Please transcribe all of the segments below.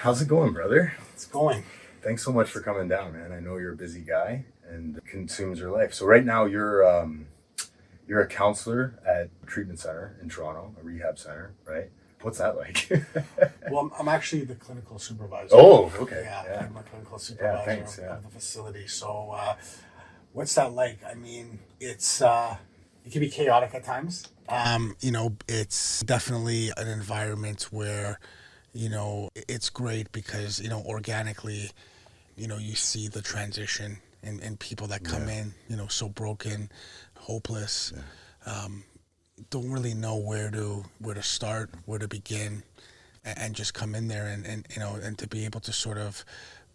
How's it going, brother? It's going. Thanks so much for coming down, man. I know you're a busy guy and it consumes your life. So right now you're a counselor at a treatment center in Toronto, a rehab center, right? What's that like? Well, I'm actually the clinical supervisor. Oh, okay. Yeah, I'm a clinical supervisor thanks, of the facility. So, what's that like? I mean, it can be chaotic at times. It's definitely an environment where, it's great because, organically, you see the transition and people that come in, so broken, hopeless, don't really know where to start, where to begin, and just come in there and to be able to sort of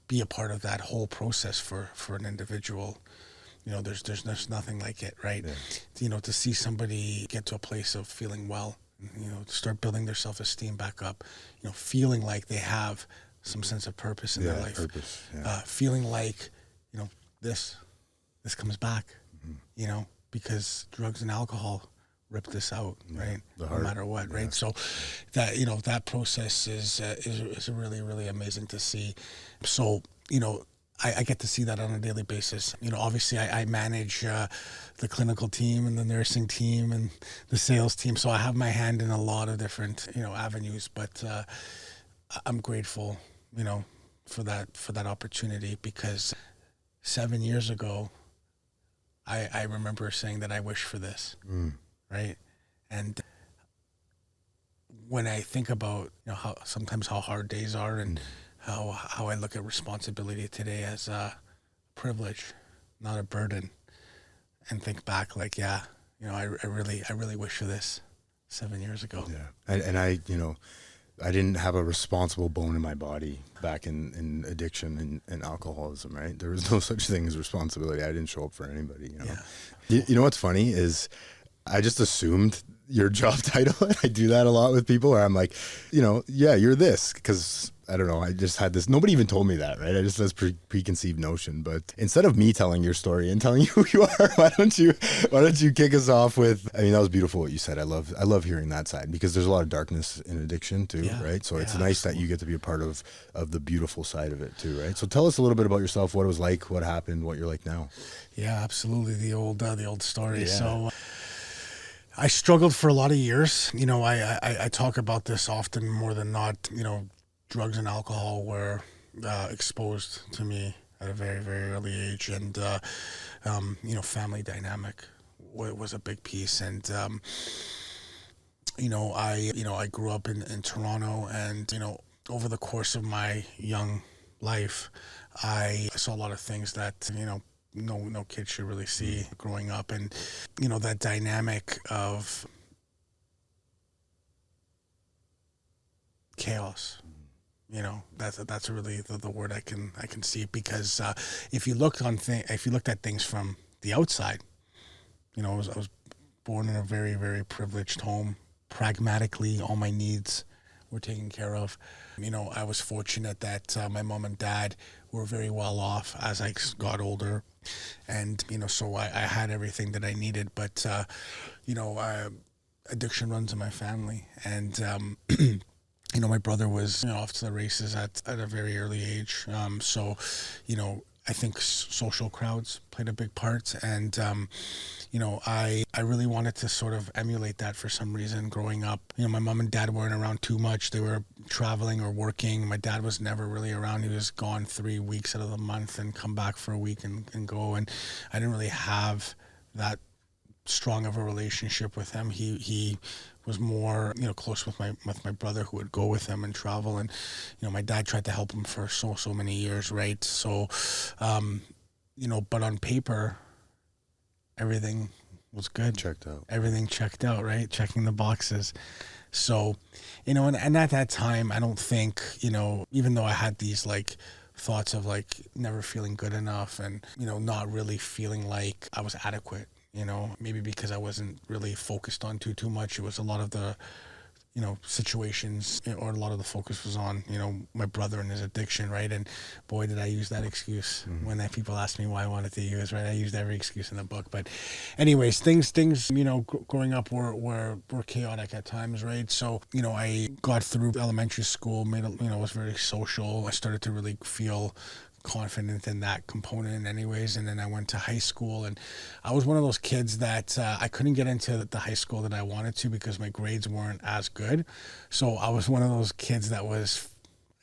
be a part of that whole process for an individual. There's nothing like it, right? To see somebody get to a place of feeling well, to start building their self-esteem back up, feeling like they have some sense of purpose in their life, feeling like, this comes back, because drugs and alcohol rip this out, right? No matter what, right? So that, that process is really, really amazing to see. So, I get to see that on a daily basis. Obviously I manage the clinical team and the nursing team and the sales team. So I have my hand in a lot of different, avenues, but I'm grateful, for that opportunity, because 7 years ago, I remember saying that I wish for this, right? And when I think about, how hard days are and how I look at responsibility today as a privilege, not a burden, and think back like, I really wish for this 7 years ago. Yeah. And I didn't have a responsible bone in my body back in addiction and alcoholism, right? There was no such thing as responsibility. I didn't show up for anybody, You know what's funny is I just assumed your job title. I do that a lot with people where I'm like, you're this, because I don't know, I just had this, nobody even told me that, right? I just had this preconceived notion. But instead of me telling your story and telling you who you are, why don't you kick us off with, I mean, that was beautiful what you said. I love hearing that side, because there's a lot of darkness in addiction too, right? So it's nice that you get to be a part of the beautiful side of it too, right? So tell us a little bit about yourself, what it was like, what happened, what you're like now. Yeah, absolutely. The old story. Yeah. So I struggled for a lot of years. I talk about this often more than not. Drugs and alcohol were exposed to me at a very, very early age, and family dynamic was a big piece. And I grew up in Toronto, and over the course of my young life, I saw a lot of things that no kid should really see growing up, and that dynamic of chaos. That's really the word I can see, because if you looked at things from the outside, I was born in a very, very privileged home. Pragmatically, all my needs were taken care of. I was fortunate that my mom and dad were very well off as I got older, and so I had everything that I needed. But addiction runs in my family, and my brother was off to the races at a very early age. So I think social crowds played a big part, and I really wanted to sort of emulate that for some reason growing up. My mom and dad weren't around too much. They were traveling or working. My dad was never really around. He was gone 3 weeks out of the month and come back for a week and go. And I didn't really have that strong of a relationship with him. He was more, close with my brother, who would go with him and travel. And, my dad tried to help him for so many years, right? So, but on paper, everything was good. Checked out. Everything checked out, right? Checking the boxes. So, and at that time, I don't think, even though I had these like thoughts of like never feeling good enough and, not really feeling like I was adequate, maybe because I wasn't really focused on too much. It was a lot of the, situations, or a lot of the focus was on, my brother and his addiction, right? And boy, did I use that excuse when people asked me why I wanted to use, right? I used every excuse in the book. But anyways, things, growing up were chaotic at times, right? So, I got through elementary school, was very social. I started to really feel confident in that component anyways, and then I went to high school, and I was one of those kids that I couldn't get into the high school that I wanted to because my grades weren't as good. So I was one of those kids that was,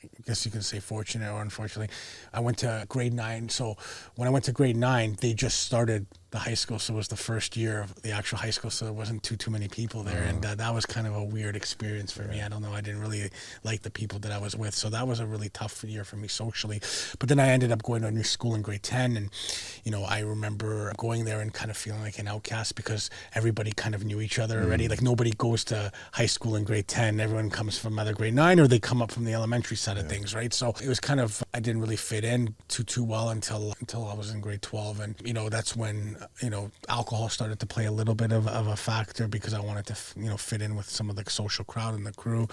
I guess you could say, fortunate or unfortunately. I went to grade 9. So when I went to grade 9, they just started the high school, so it was the first year of the actual high school, so there wasn't too many people there, and that was kind of a weird experience for me. I don't know, I didn't really like the people that I was with, so that was a really tough year for me socially. But then I ended up going to a new school in grade 10, and I remember going there and kind of feeling like an outcast because everybody kind of knew each other already. Like, nobody goes to high school in grade 10, everyone comes from either grade 9 or they come up from the elementary side of things, right? So it was kind of, I didn't really fit in too well until I was in grade 12, and that's when alcohol started to play a little bit of a factor because I wanted to, fit in with some of the social crowd and the crew.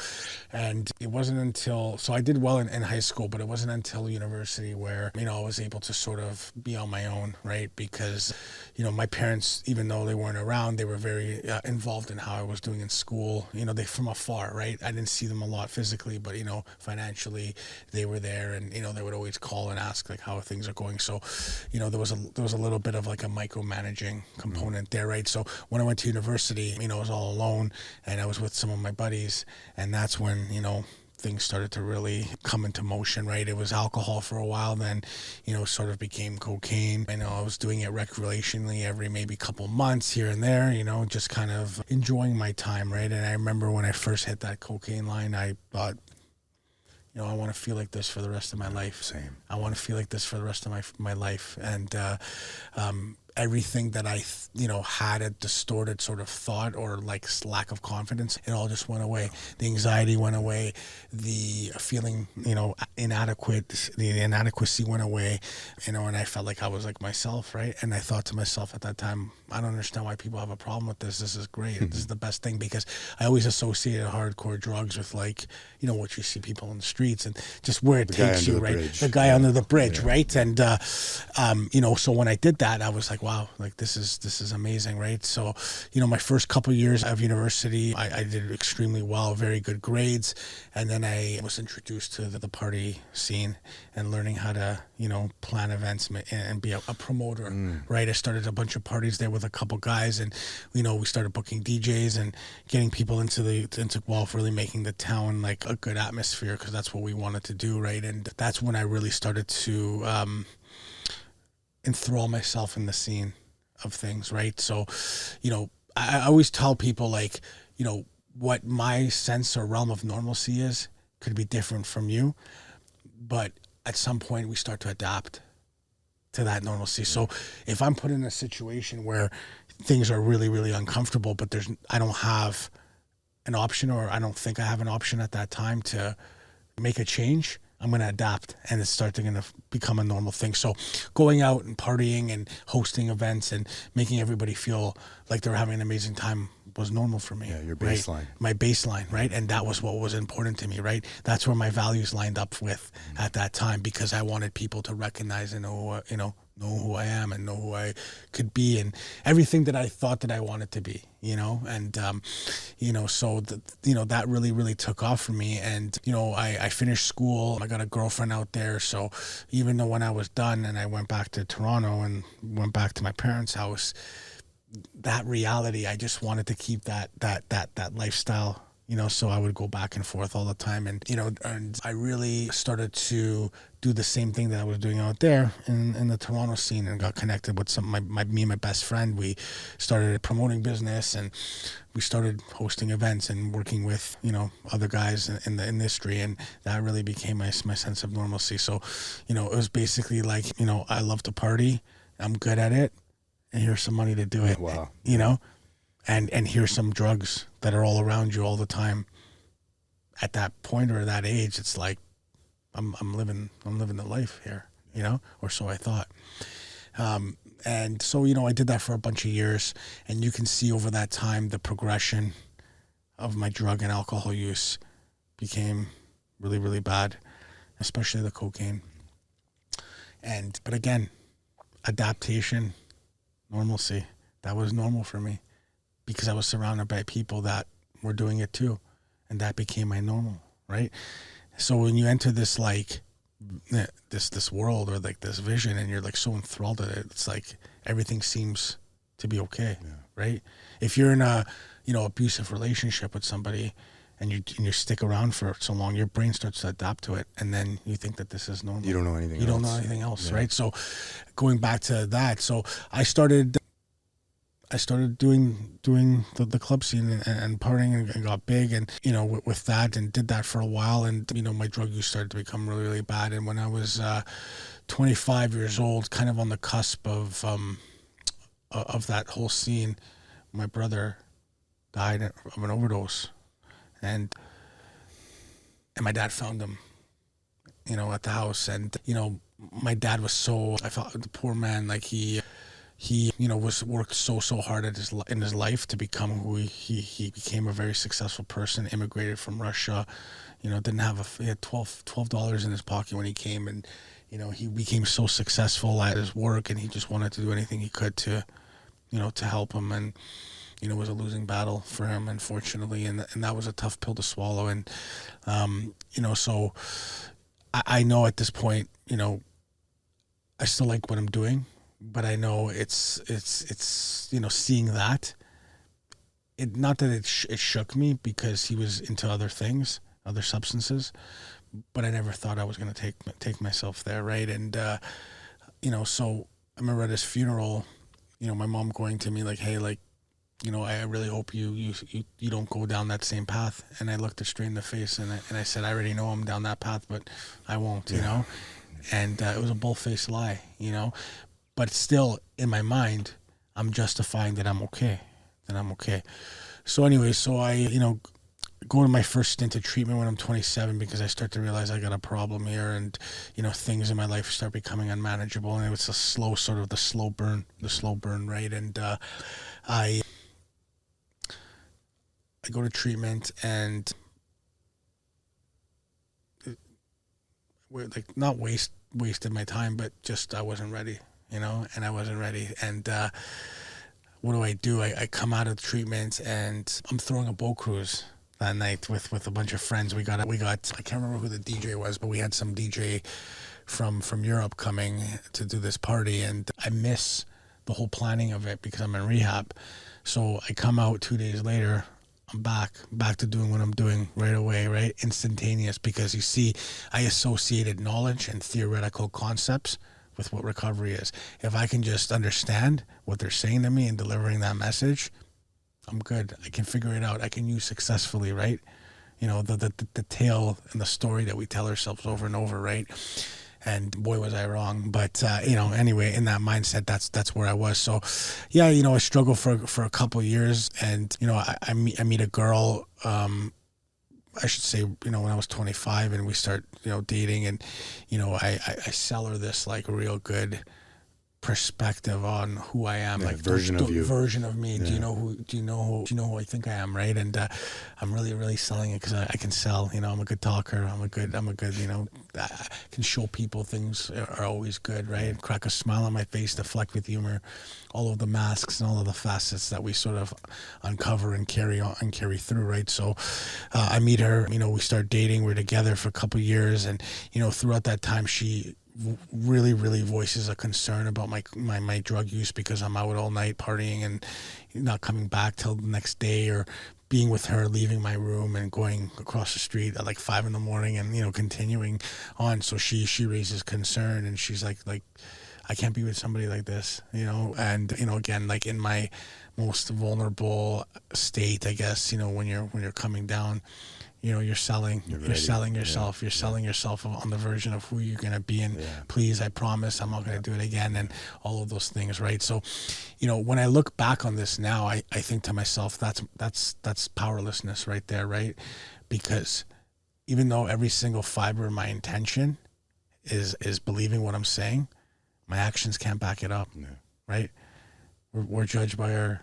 And it wasn't until, so I did well in high school, but it wasn't until university where, I was able to sort of be on my own, right? Because, my parents, even though they weren't around, they were very involved in how I was doing in school, they from afar, right? I didn't see them a lot physically, but, financially they were there, and, they would always call and ask like how things are going. So, there was a little bit of like a micromanaging component there, right? So when I went to university, I was all alone, and I was with some of my buddies, and that's when, things started to really come into motion, right? It was alcohol for a while, then, sort of became cocaine. I was doing it recreationally every maybe couple months here and there, just kind of enjoying my time, right? And I remember when I first hit that cocaine line, I thought, I want to feel like this for the rest of my life. Same. I want to feel like this for the rest of my life. And everything that I, had a distorted sort of thought or like lack of confidence, it all just went away. The anxiety went away. The feeling, inadequate, the inadequacy went away, and I felt like I was like myself, right? And I thought to myself at that time, I don't understand why people have a problem with this. This is great. This is the best thing, because I always associated hardcore drugs with like, what you see people in the streets and just where it takes you, right? The guy under the bridge, right? And, so when I did that, I was like, wow, like this is amazing, right? So, my first couple years of university, I did extremely well, very good grades. And then I was introduced to the party scene and learning how to, plan events and be a promoter, right? I started a bunch of parties there with a couple guys, and, we started booking DJs and getting people into really making the town like a good atmosphere, because that's what we wanted to do, right? And that's when I really started to enthrall myself in the scene of things, right? So, I always tell people like, what my sense or realm of normalcy is could be different from you, but at some point we start to adapt to that normalcy. So if I'm put in a situation where things are really, really uncomfortable, but I don't have an option, or I don't think I have an option at that time to make a change, I'm going to adapt, and it's going to become a normal thing. So going out and partying and hosting events and making everybody feel like they're having an amazing time was normal for me. Yeah, your baseline. Right? My baseline, right? And that was what was important to me, right? That's where my values lined up with at that time, because I wanted people to recognize and know who I am and know who I could be, and everything that I thought that I wanted to be, and, so that really, really took off for me. And, I finished school. I got a girlfriend out there. So even though when I was done and I went back to Toronto and went back to my parents' house, that reality, I just wanted to keep that lifestyle, so I would go back and forth all the time. And, and I really started to do the same thing that I was doing out there in the Toronto scene, and got connected with me and my best friend. We started promoting business, and we started hosting events and working with, other guys in the industry. And that really became my sense of normalcy. So, it was basically like, I love to party. I'm good at it. And here's some money to do it. Wow. And here's some drugs that are all around you all the time. At that point or that age, it's like I'm living the life here, or so I thought. And so, I did that for a bunch of years, and you can see over that time the progression of my drug and alcohol use became really, really bad, especially the cocaine. But again, adaptation, normalcy, that was normal for me because I was surrounded by people that were doing it too. And that became my normal, right? So when you enter this like this world or like this vision and you're like so enthralled with it, it's like everything seems to be okay, right? If you're in a abusive relationship with somebody and you stick around for so long, your brain starts to adapt to it, and then you think that this is normal. You don't know anything else. You don't know anything else, right? So going back to that, so I started doing the club scene and partying and got big, and with that, and did that for a while, and my drug use started to become really, really bad. And when I was 25 years old, kind of on the cusp of that whole scene, my brother died of an overdose, and my dad found him at the house. And my dad was so, I felt the poor man, like he was worked so hard in his life to become who he became, a very successful person, immigrated from Russia, didn't have he had $12 in his pocket when he came, and he became so successful at his work, and he just wanted to do anything he could to to help him. And it was a losing battle for him, unfortunately, and that was a tough pill to swallow. And so I know at this point, I still like what I'm doing, but I know it's seeing that, not that it shook me, because he was into other things, other substances, but I never thought I was going to take myself there, right? And so I remember at his funeral, my mom going to me like, hey, like, I really hope you don't go down that same path. And I looked her straight in the face, and I said, I already know I'm down that path, but I won't, And it was a bull-faced lie, But still, in my mind, I'm justifying that I'm okay. So anyway, I, go to my first stint of treatment when I'm 27, because I start to realize I got a problem here, and, things in my life start becoming unmanageable. And it was a slow, sort of the slow burn, right? And I go to treatment, and like not wasted my time, but just I wasn't ready, and I wasn't ready. And what do? I come out of treatment, and I'm throwing a boat cruise that night with a bunch of friends. We got I can't remember who the DJ was, but we had some DJ from Europe coming to do this party, and I miss the whole planning of it because I'm in rehab. So I come out 2 days later. I'm back to doing what I'm doing right away, right? Instantaneous, because you see, I associated knowledge and theoretical concepts with what recovery is. If I can just understand what they're saying to me and delivering that message, I'm good. I can figure it out. I can use successfully, right? The tale and the story that we tell ourselves over and over, right? And boy, was I wrong. But, anyway, in that mindset, that's where I was. So, yeah, I struggled for a couple of years, and, I meet a girl, I should say, when I was 25, and we start, dating, and, I sell her this like real good perspective on who I am, like version of you, version of me. Yeah. Do you know who I think I am, right? And I'm really, really selling it, because I can sell. I'm a good talker. I'm a good. I can show people things are always good, right? Crack a smile on my face, deflect with humor, all of the masks and all of the facets that we sort of uncover and carry on and carry through, right? So I meet her. We start dating. We're together for a couple of years, and throughout that time, she really, really voices a concern about my drug use, because I'm out all night partying and not coming back till the next day, or being with her, leaving my room and going across the street at like 5 a.m. and continuing on. So she raises concern, and she's like I can't be with somebody like this, and again, like in my most vulnerable state, I guess, when you're coming down, you're selling yourself. You're selling yourself on the version of who you're going to be. And please, I promise I'm not going to do it again. And all of those things. Right. So, when I look back on this now, I think to myself, that's powerlessness right there. Right. Because even though every single fiber of my intention is believing what I'm saying, my actions can't back it up. No. Right. We're judged by our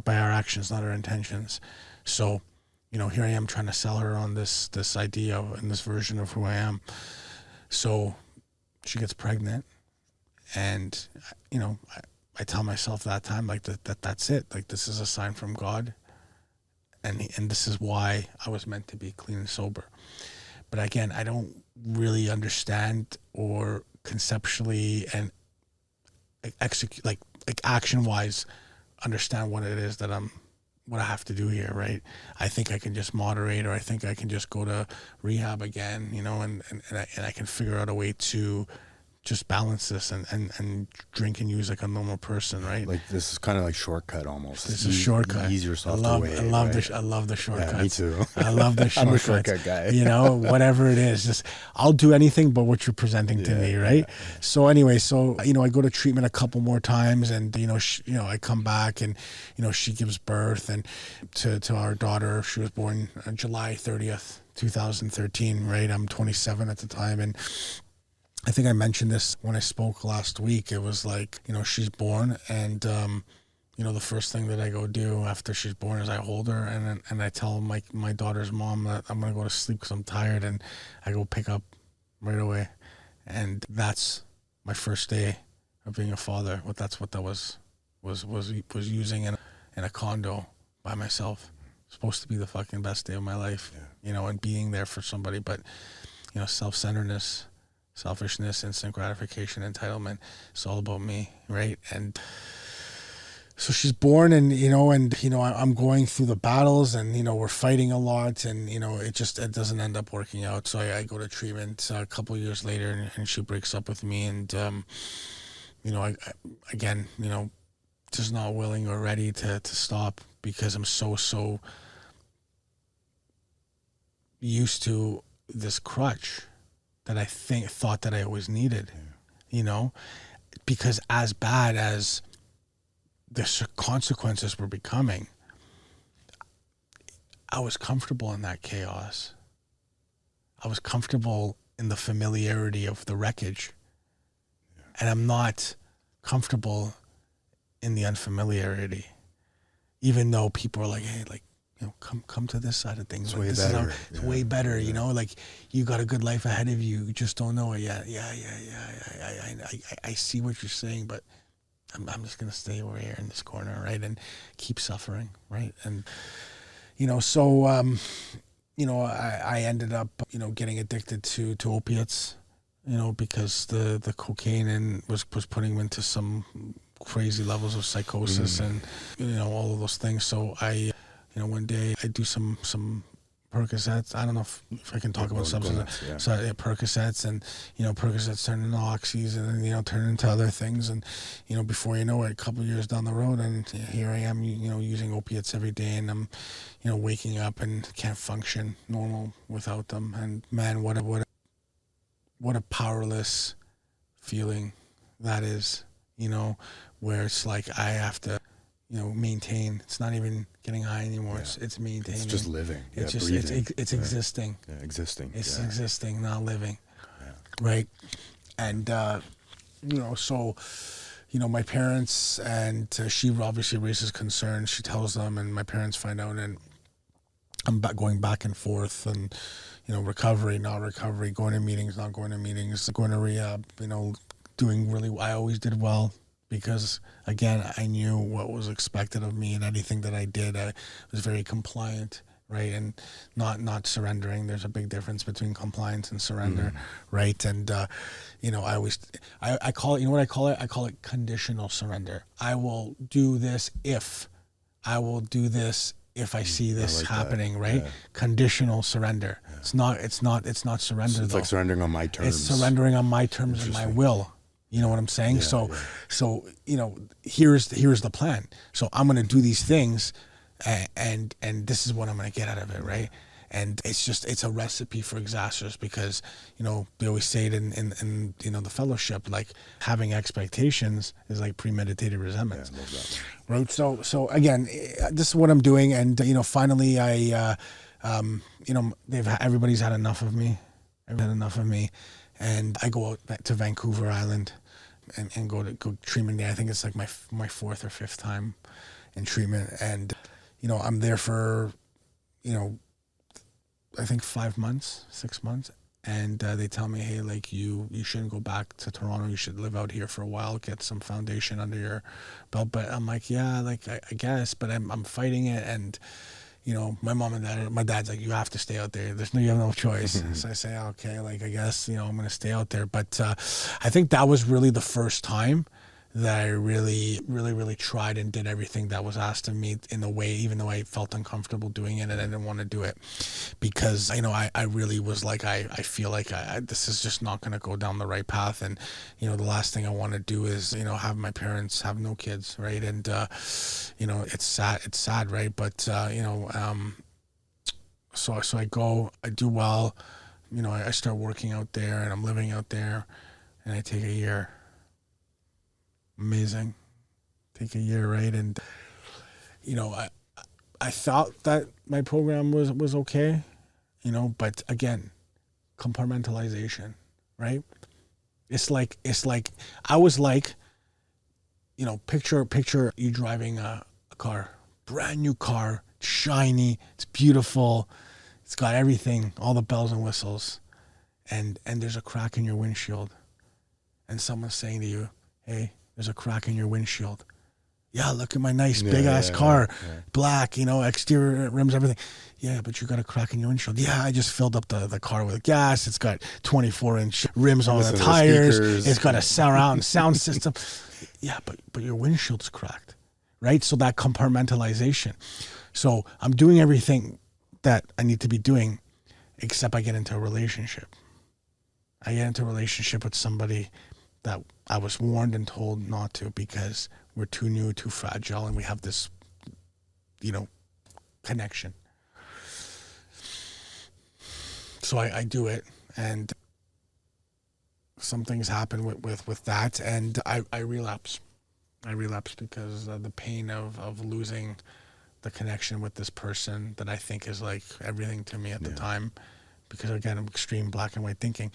actions, not our intentions. So, here I am trying to sell her on this idea and this version of who I am. So she gets pregnant, and I tell myself that time, like, that's it. Like, this is a sign from God, and this is why I was meant to be clean and sober. But again, I don't really understand or conceptually and execute, like action wise, understand what it is that what I have to do here, right? I think I can just moderate, or I think I can just go to rehab again, and I can figure out a way to just balance this and drink and use like a normal person, right? Like, this is kind of like shortcut almost. This is a shortcut. Ease yourself away. I love the shortcuts. Yeah, me too. I love the shortcuts. I'm a shortcut guy. Whatever it is, just I'll do anything but what you're presenting to me, right? Yeah. So anyway, I go to treatment a couple more times, and I come back, and she gives birth and to our daughter. She was born on July 30th, 2013, right? I'm 27 at the time, and I think I mentioned this when I spoke last week. It was like, she's born, and the first thing that I go do after she's born is I hold her, and I tell my daughter's mom that I'm gonna go to sleep because I'm tired, and I go pick up right away. And that's my first day of being a father. That's what that was using in a condo by myself. Supposed to be the fucking best day of my life, and being there for somebody, but self-centeredness, selfishness, instant gratification, entitlement. It's all about me, right? And so she's born, and I'm going through the battles, and we're fighting a lot, and it doesn't end up working out. So I go to treatment a couple of years later, and she breaks up with me, and I again, just not willing or ready to stop, because I'm so used to this crutch that I thought that I always needed, because as bad as the consequences were becoming, I was comfortable in that chaos. I was comfortable in the familiarity of the wreckage, and I'm not comfortable in the unfamiliarity, even though people are like, hey, like, come to this side of things. It's way better. It's way better, like, you got a good life ahead of you. You just don't know it yet. Yeah. I see what you're saying, but I'm just going to stay over here in this corner, right? And keep suffering, right? And, I ended up, getting addicted to opiates, because the cocaine was putting me into some crazy levels of psychosis and, all of those things. So I, one day I do some Percocets. I don't know if I can talk about substances. Yeah. So Percocets, and Percocets turn into oxys, and then turn into other things, and before you know it, a couple of years down the road, and here I am, using opiates every day, and I'm waking up and can't function normal without them. And man, what a powerless feeling that is, where it's like I have to maintain. It's not even getting high anymore. Yeah. It's maintaining. It's just living. It's just breathing. It's existing. Yeah, existing. It's existing, not living. Yeah. Right. And so my parents, and she obviously raises concerns. She tells them, and my parents find out, and I'm going back and forth, and recovery, not recovery, going to meetings, not going to meetings, going to rehab. Doing really. I always did well, because again, I knew what was expected of me, and anything that I did, I was very compliant, right? And not surrendering. There's a big difference between compliance and surrender, right? And I call it, what I call it? I call it conditional surrender. I will do this if I see this happening, right? Yeah. Conditional surrender. Yeah. It's not surrender. So it's like surrendering on my terms. It's surrendering on my terms and my will. You know what I'm saying? Yeah, so here's the plan. So I'm going to do these things, and this is what I'm going to get out of it, right? And it's a recipe for disasters, because they always say it in the fellowship, like, having expectations is like premeditated resentment. Yeah, I love that. Right. So again, this is what I'm doing, and finally I everybody's had enough of me. And I go out to Vancouver Island and go treatment there. I think it's like my fourth or fifth time in treatment, and I'm there for I think 5 months, 6 months. And they tell me, hey, like you shouldn't go back to Toronto. You should live out here for a while, get some foundation under your belt. But I'm like, yeah, like I guess, but I'm fighting it. And, my mom and dad, my dad's like, you have to stay out there. You have no choice. So I say, okay, like I guess, I'm going to stay out there. But I think that was really the first time that I really, really, really tried and did everything that was asked of me in a way, even though I felt uncomfortable doing it and I didn't want to do it, because I really was like, I feel like this is just not going to go down the right path. And, the last thing I want to do is, have my parents have no kids. Right. And, it's sad. Right. But, so I go, I do well, I start working out there and I'm living out there, and I take a year. Amazing. Take a year, right? And I thought that my program was okay, but again, compartmentalization, right? It's like I was like, picture you driving a car, brand new car, shiny, it's beautiful, it's got everything, all the bells and whistles, and there's a crack in your windshield, and someone's saying to you, hey, there's a crack in your windshield. Yeah, look at my nice big ass car, black, exterior rims, everything. Yeah, but you got a crack in your windshield. Yeah, I just filled up the car with gas. It's got 24-inch rims on the tires. It's got a surround sound system. Yeah, but your windshield's cracked, right? So that compartmentalization. So I'm doing everything that I need to be doing, except I get into a relationship. I get into a relationship with somebody that I was warned and told not to, because we're too new, too fragile, and we have this, connection. So I do it, and some things happen with that, and I relapse. I relapse because of the pain of losing the connection with this person that I think is like everything to me at the time, because again, I'm extreme black and white thinking.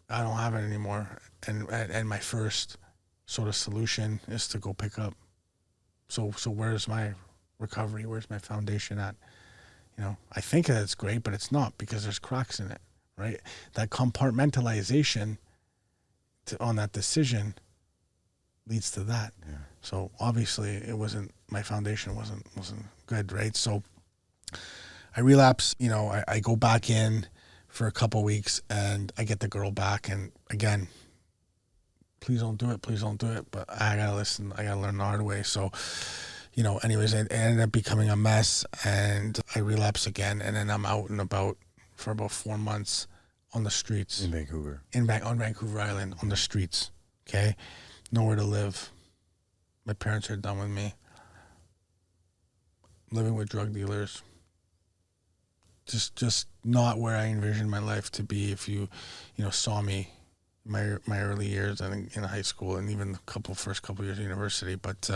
I don't have it anymore, and my first sort of solution is to go pick up. So where's my recovery? Where's my foundation at? I think that it's great, but it's not, because there's cracks in it, right? That compartmentalization on that decision leads to that. Yeah. So obviously my foundation wasn't good, right? So I relapse, I go back in for a couple of weeks, and I get the girl back, and again, please don't do it, but I gotta listen, I gotta learn the hard way. So, anyways, it ended up becoming a mess, and I relapse again, and then I'm out and about for about 4 months on the streets. In Vancouver. On Vancouver Island, on the streets, okay? Nowhere to live. My parents are done with me. Living with drug dealers. Just not where I envisioned my life to be. If you saw me my early years and in high school, and even the first couple years of university, but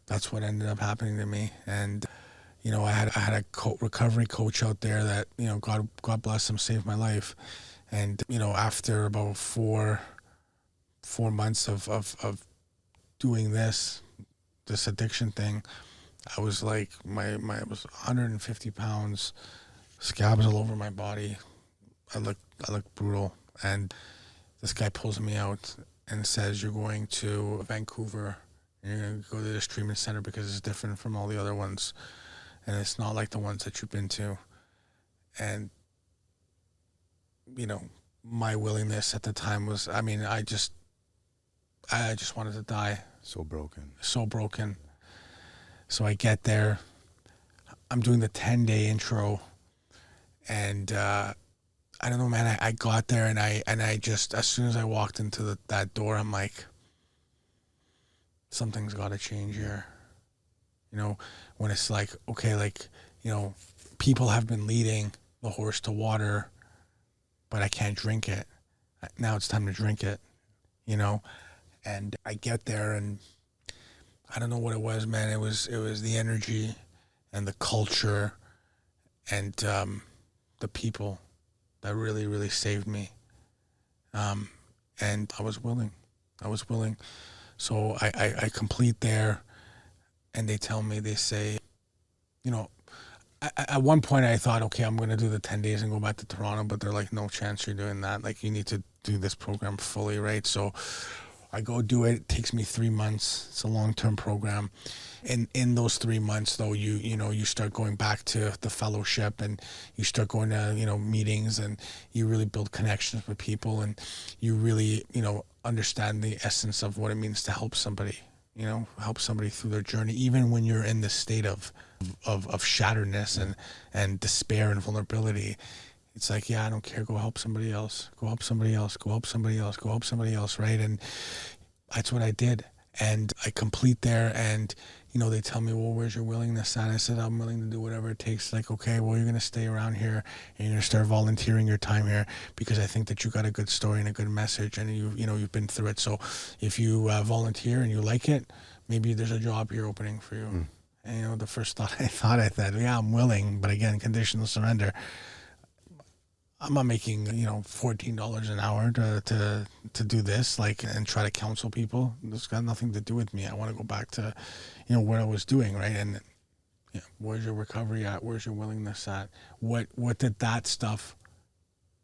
that's what ended up happening to me. And I had a recovery coach out there that God bless him, saved my life. And after about four months of doing this addiction thing, I was like, I was 150 pounds, scabs all over my body. I look brutal. And this guy pulls me out and says, you're going to Vancouver, and you're going to go to this treatment center because it's different from all the other ones. And it's not like the ones that you've been to. And, my willingness at the time was, I just wanted to die. So broken. So I get there, I'm doing the 10-day intro, and I don't know, man, I got there, and I just, as soon as I walked into that door, I'm like, something's got to change here. When it's like, okay, like, people have been leading the horse to water, but I can't drink it. Now it's time to drink it, and I get there, and I don't know what it was, man. It was the energy and the culture and the people that really, really saved me. And I was willing. So I complete there, and they say, at one point I thought, okay, I'm going to do the 10 days and go back to Toronto, but they're like, no chance you're doing that. Like, you need to do this program fully, right? So I go do it. It takes me 3 months. It's a long-term program. And in those 3 months, though, you start going back to the fellowship, and you start going to, meetings, and you really build connections with people, and you really, understand the essence of what it means to help somebody, help somebody through their journey, even when you're in this state of shatteredness and despair and vulnerability. It's like, yeah, I don't care. Go help somebody else. Go help somebody else. Go help somebody else. Go help somebody else. Right. And that's what I did. And I complete there, and, they tell me, well, where's your willingness at? I said, I'm willing to do whatever it takes. Like, okay, well, you're going to stay around here, and you're going to start volunteering your time here, because I think that you got a good story and a good message, and you've been through it. So if you volunteer and you like it, maybe there's a job here opening for you. And, the first thought I thought, yeah, I'm willing, but again, conditional surrender. I'm not making, $14 an hour to do this, like, and try to counsel people. It's got nothing to do with me. I want to go back to, what I was doing, right? And where's your recovery at? Where's your willingness at? What did that stuff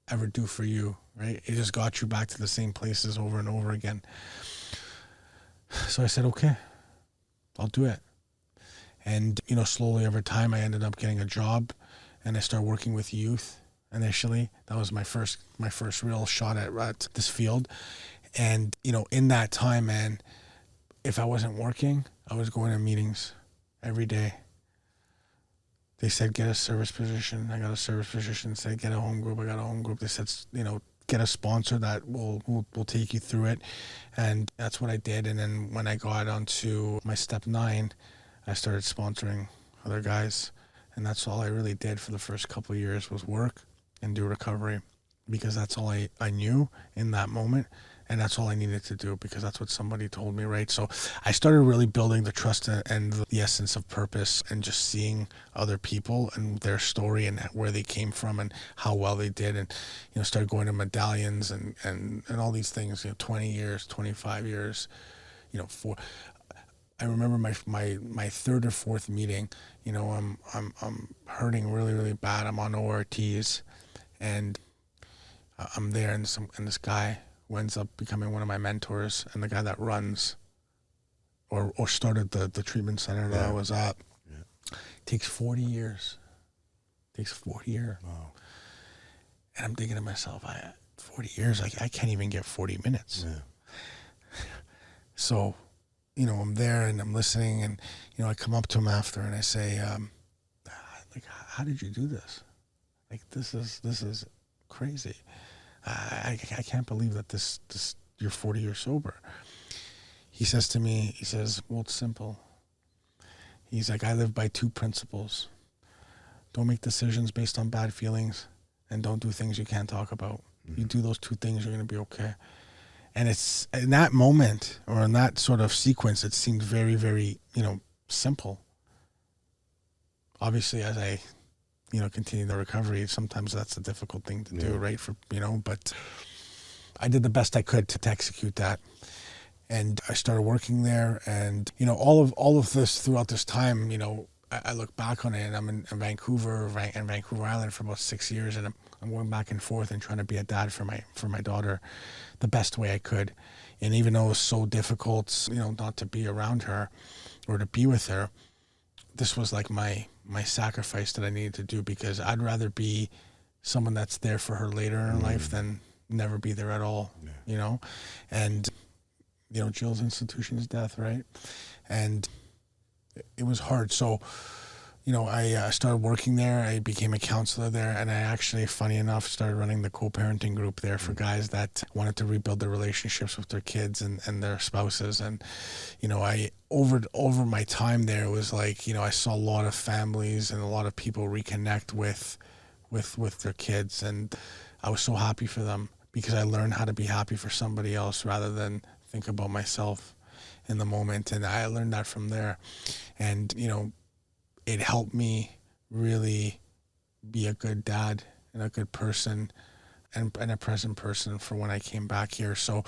ever do for you, right? It just got you back to the same places over and over again. So I said, okay, I'll do it. And, slowly over time, I ended up getting a job, and I started working with youth. Initially, that was my first real shot at this field. And, in that time, man, if I wasn't working, I was going to meetings every day. They said, get a service position. I got a service position. They said, get a home group. I got a home group. They said, get a sponsor that will take you through it. And that's what I did. And then when I got onto my step 9, I started sponsoring other guys. And that's all I really did for the first couple of years, was work and do recovery, because that's all I knew in that moment, and that's all I needed to do, because that's what somebody told me, right? So I started really building the trust and the essence of purpose, and just seeing other people and their story and where they came from and how well they did, and started going to medallions and all these things, 20 years, 25 years, for. I remember my third or fourth meeting, I'm hurting really, really bad. I'm on ORTs, and I'm there, and this guy who ends up becoming one of my mentors, and the guy that runs or started the treatment center that I was at. Yeah. Takes 40 years. Wow. And I'm thinking to myself, 40 years, I can't even get 40 minutes. Yeah. So, I'm there and I'm listening, and, I come up to him after and I say, like, how did you do this? Like, this is crazy. I can't believe that this you're 40 years sober. He says to me, well, it's simple. He's like, I live by 2 principles. Don't make decisions based on bad feelings, and don't do things you can't talk about. Mm-hmm. You do those 2 things, you're going to be okay. And it's in that moment, or in that sort of sequence, it seemed very, very, simple. Obviously, as I, continue the recovery, sometimes that's a difficult thing to do, right? But I did the best I could to execute that. And I started working there, and, all of this throughout this time, I look back on it, and I'm in Vancouver and Vancouver Island for about 6 years, and I'm going back and forth and trying to be a dad for my daughter the best way I could. And even though it was so difficult, not to be around her or to be with her, this was like my sacrifice that I needed to do, because I'd rather be someone that's there for her later in life than never be there at all, And, Jill's institution's death, right? And it was hard. So, I started working there. I became a counselor there, and I actually, funny enough, started running the co-parenting group there for guys that wanted to rebuild their relationships with their kids and their spouses. And, I over my time there, it was like, I saw a lot of families and a lot of people reconnect with their kids, and I was so happy for them, because I learned how to be happy for somebody else rather than think about myself in the moment. And I learned that from there. And, it helped me really be a good dad and a good person, and a present person for when I came back here. So,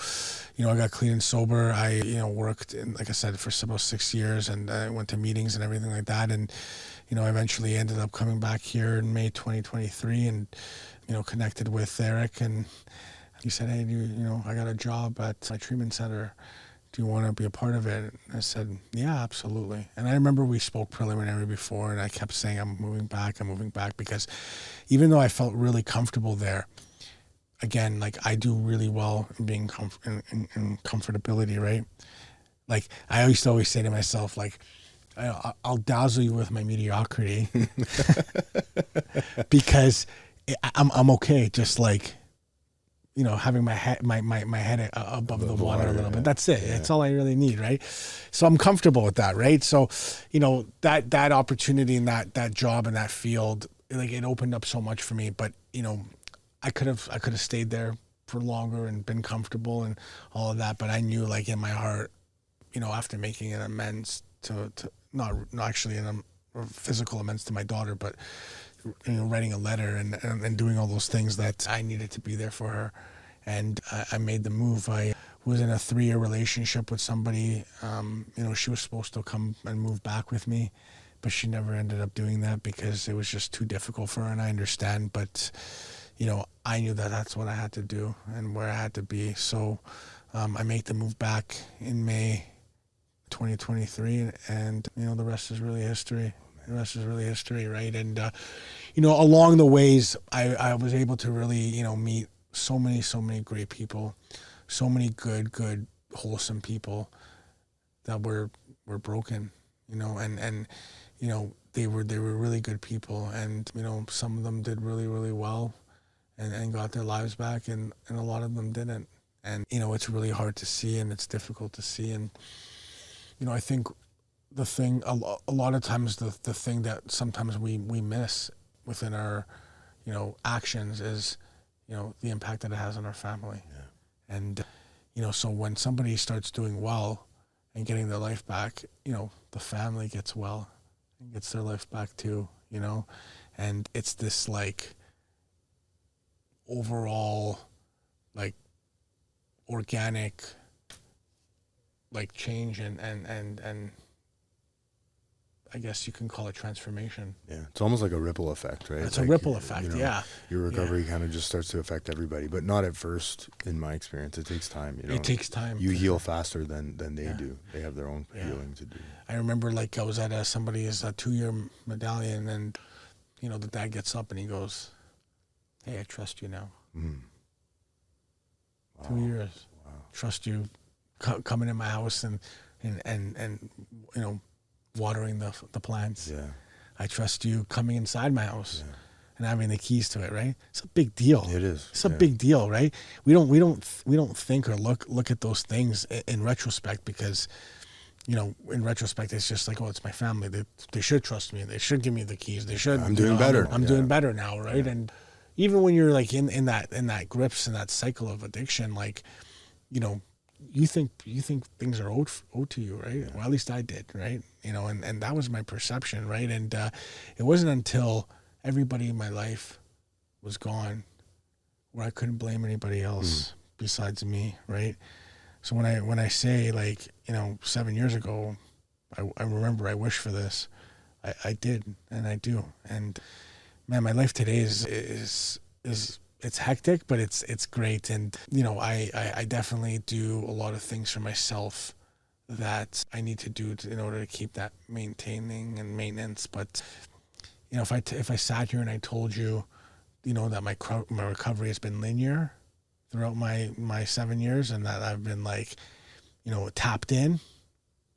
I got clean and sober. I, worked in, like I said, for about 6 years, and I went to meetings and everything like that. And, I eventually ended up coming back here in May 2023 and, connected with Eric, and he said, hey, I got a job at my treatment center. Do you want to be a part of it? And I said, yeah, absolutely. And I remember we spoke preliminary before, and I kept saying, I'm moving back, because even though I felt really comfortable there, again, like I do really well in being in comfortability, right? Like I used to always say to myself, like, I'll dazzle you with my mediocrity because I'm okay, just like, having my head above the water a little bit. That's it. That's all I really need, right? So I'm comfortable with that, right? So, that opportunity and that job in that field, like it opened up so much for me. But I could have stayed there for longer and been comfortable and all of that. But I knew, like in my heart, after making an amends to not actually a physical amends to my daughter, but writing a letter and doing all those things, that I needed to be there for her. And I made the move. I was in a 3-year relationship with somebody. She was supposed to come and move back with me, but she never ended up doing that because it was just too difficult for her, and I understand. But, I knew that that's what I had to do and where I had to be. So I made the move back in May 2023, and, the rest is really history. The rest is really history, right? And, along the ways, I was able to really, meet so many great people, so many good, wholesome people that were broken, and they were really good people. And, some of them did really, really well and got their lives back, and a lot of them didn't. And, it's really hard to see, and it's difficult to see. And, I think the thing, a lot of times the thing that sometimes we miss within our, actions is, the impact that it has on our family. Yeah. And, so when somebody starts doing well and getting their life back, the family gets well and gets their life back too, and it's this like overall, like organic, like change and I guess you can call it transformation. Yeah, it's almost like a ripple effect, right? It's like a ripple effect, yeah. Your recovery kind of just starts to affect everybody, but not at first, in my experience. It takes time. It takes time. You heal faster than they do. They have their own healing to do. I remember, like, I was at somebody's 2-year medallion, and, the dad gets up and he goes, hey, I trust you now. Mm. Wow. 2 years. Wow. Trust you coming in my house and watering the plants. Yeah. I trust you coming inside my house and having the keys to it, right? It's a big deal. It is. It's a big deal, right? We don't think or look at those things in retrospect, because in retrospect it's just like, oh, it's my family. They should trust me. They should give me the keys. They should. I'm doing better. I'm doing better now, right? Yeah. And even when you're like in that grips and that cycle of addiction, like, you think things are owed to you, right? Yeah. Well, at least I did, right? And that was my perception, right? And it wasn't until everybody in my life was gone where I couldn't blame anybody else besides me, right? So when I say, like, 7 years ago, I remember I wished for this, I did, and I do. And man, my life today is it's hectic, but it's great. And, I definitely do a lot of things for myself that I need to do in order to keep that maintaining and maintenance. But, if I sat here and I told you, that my recovery has been linear throughout my 7 years, and that I've been, like, tapped in,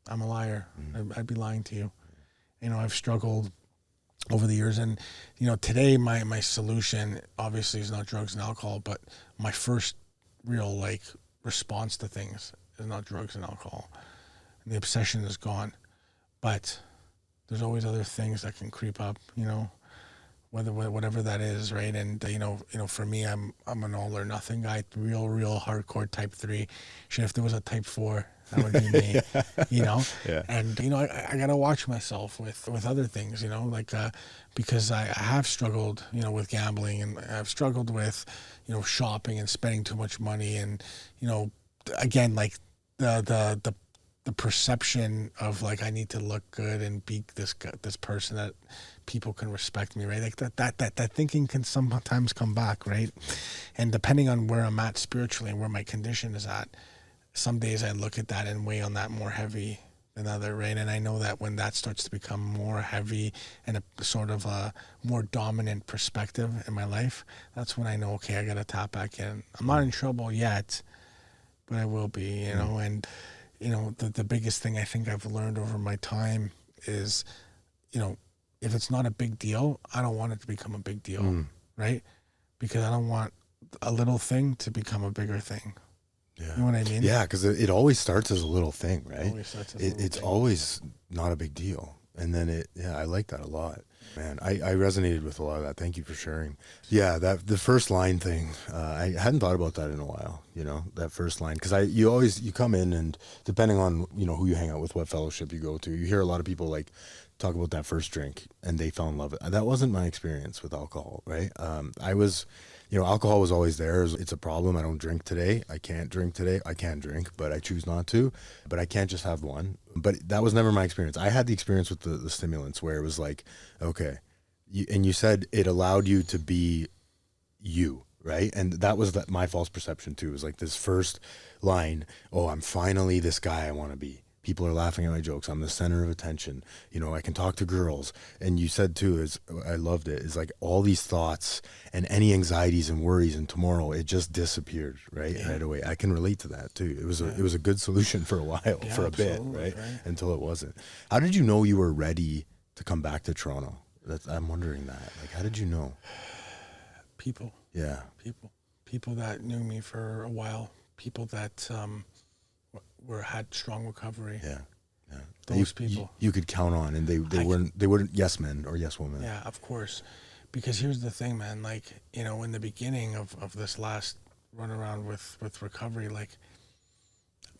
I'm a liar. I'd be lying to you. I've struggled over the years, and today my solution obviously is not drugs and alcohol, but my first real, like, response to things is not drugs and alcohol, and the obsession is gone. But there's always other things that can creep up, whatever that is, right? And for me, I'm an all or nothing guy, real hardcore type 3. Shit, if there was a type 4, That would be me, you know? Yeah. And, you know, I got to watch myself with other things, you know, like, because I have struggled, you know, with gambling, and I've struggled with, you know, shopping and spending too much money. And, you know, again, like the perception of like, I need to look good and be this person that people can respect me, right? Like that thinking can sometimes come back, right? And depending on where I'm at spiritually and where my condition is at, some days I look at that and weigh on that more heavy than other, right? And I know that when that starts to become more heavy and a sort of a more dominant perspective in my life, that's when I know, okay, I got to tap back in. I'm not in trouble yet, but I will be, you know. And, you know, the biggest thing I think I've learned over my time is, you know, if it's not a big deal, I don't want it to become a big deal, right? Because I don't want a little thing to become a bigger thing. Yeah. You know what I mean? Yeah, because it always starts as a little thing, right? Always starts as a little It's thing. always not a big deal. And then I like that a lot. Man, I resonated with a lot of that. Thank you for sharing. Yeah, the first line thing, I hadn't thought about that in a while, you know, that first line. Because you come in, and depending on, you know, who you hang out with, what fellowship you go to, you hear a lot of people like talk about that first drink and they fell in love. That wasn't my experience with alcohol, right? I was, you know, alcohol was always there. It's a problem. I don't drink today. I can't drink today. I can drink, but I choose not to. But I can't just have one. But that was never my experience. I had the experience with the stimulants where it was like, okay, and you said it allowed you to be you, right? And that was my false perception too. It was like this first line, oh, I'm finally this guy I want to be. People are laughing at my jokes. I'm the center of attention. You know, I can talk to girls. And you said too, I loved it, is like all these thoughts and any anxieties and worries and tomorrow, it just disappeared right away. I can relate to that too. It was a good solution for a while, for a bit, right? Until it wasn't. How did you know you were ready to come back to Toronto? I'm wondering that. Like, how did you know? People. Yeah. People that knew me for a while. People that had strong recovery. Yeah. Those people you could count on, and they weren't yes men or yes women. Yeah, of course. Because here's the thing, man. Like, you know, in the beginning of this last run around with recovery, like,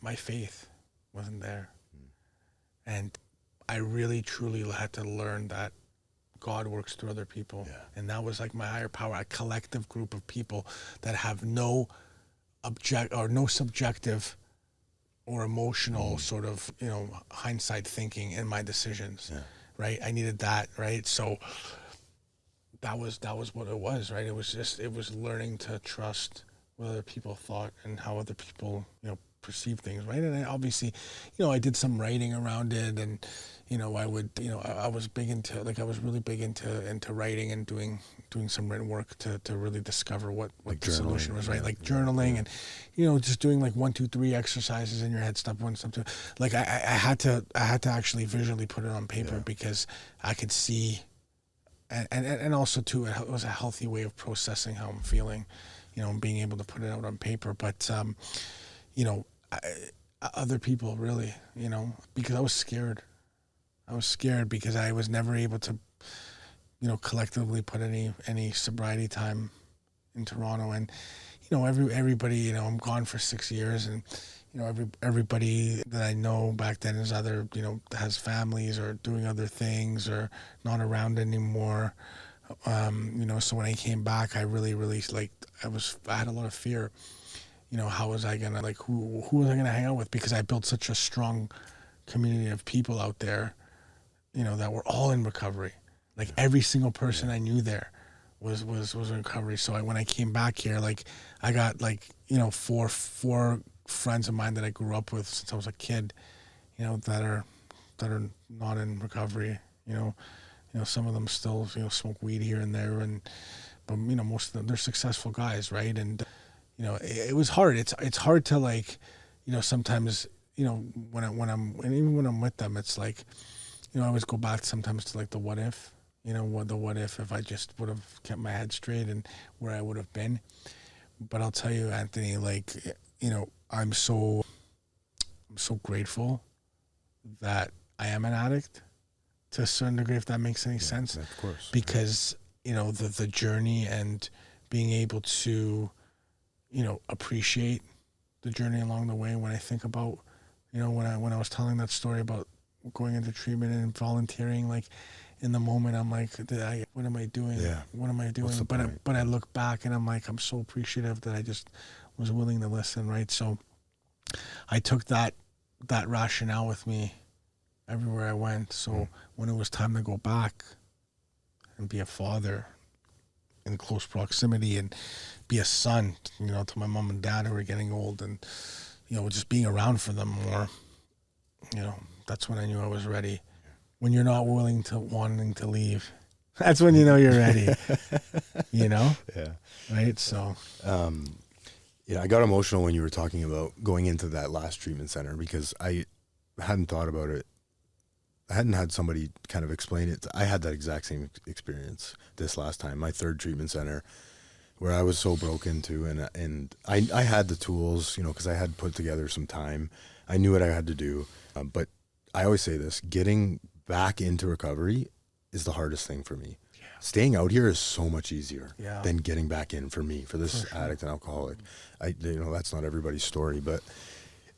my faith wasn't there, and I really truly had to learn that God works through other people, and that was like my higher power, a collective group of people that have no subjective or emotional sort of, you know, hindsight thinking in my decisions, right? I needed that, right? So that was what it was, right? It was learning to trust what other people thought and how other people, you know, perceive things, right? And I obviously, you know, I did some writing around it, and, you know, I would, you know, I was really big into writing and doing some written work to really discover what the solution was, right? Like journaling and, you know, just doing like 1, 2, 3 exercises in your head, step 1, step 2. Like I had to actually visually put it on paper because I could see, and also too, it was a healthy way of processing how I'm feeling, you know, and being able to put it out on paper. But, you know, other people really, you know, because I was scared because I was never able to, you know, collectively put any sobriety time in Toronto. And, you know, everybody, you know, I'm gone for 6 years, and, you know, everybody that I know back then is either, you know, has families or doing other things or not around anymore. You know, so when I came back, I really, like, I had a lot of fear. You know, how was I gonna, like, who was I gonna hang out with? Because I built such a strong community of people out there, you know, that were all in recovery. Like every single person I knew there was in recovery. So when I came back here, like, I got, like, you know, four friends of mine that I grew up with since I was a kid, you know, that are not in recovery. You know, some of them still, you know, smoke weed here and there, but you know, most of them, they're successful guys, right? And, you know, it was hard. It's hard to, like, you know, sometimes, you know, even when I'm with them, it's like, you know, I always go back sometimes to, like, the what if, you know, what if I just would have kept my head straight and where I would have been. But I'll tell you, Anthony, like, you know, I'm so grateful that I am an addict to a certain degree, if that makes any sense. Of course. Because, you know, the journey and being able to, you know, appreciate the journey along the way. When I think about, You know, when I was telling that story about going into treatment and volunteering, like in the moment, I'm like, what am I doing? Yeah. What am I What's doing? the point? But I look back and I'm like, I'm so appreciative that I just was willing to listen, right? So I took that rationale with me everywhere I went. So when it was time to go back and be a father in close proximity and be a son, you know, to my mom and dad who were getting old, and, you know, just being around for them more, you know, that's when I knew I was ready. When you're not wanting to leave, that's when you know you're ready, you know? Yeah. Right? So, I got emotional when you were talking about going into that last treatment center, because I hadn't thought about it. I hadn't had somebody kind of explain it. I had that exact same experience this last time, my third treatment center, where I was so broken too. And I had the tools, you know, because I had put together some time. I knew what I had to do. But I always say this, getting back into recovery is the hardest thing for me. Yeah. Staying out here is so much easier than getting back in for me, for this addict and alcoholic. That's not everybody's story, but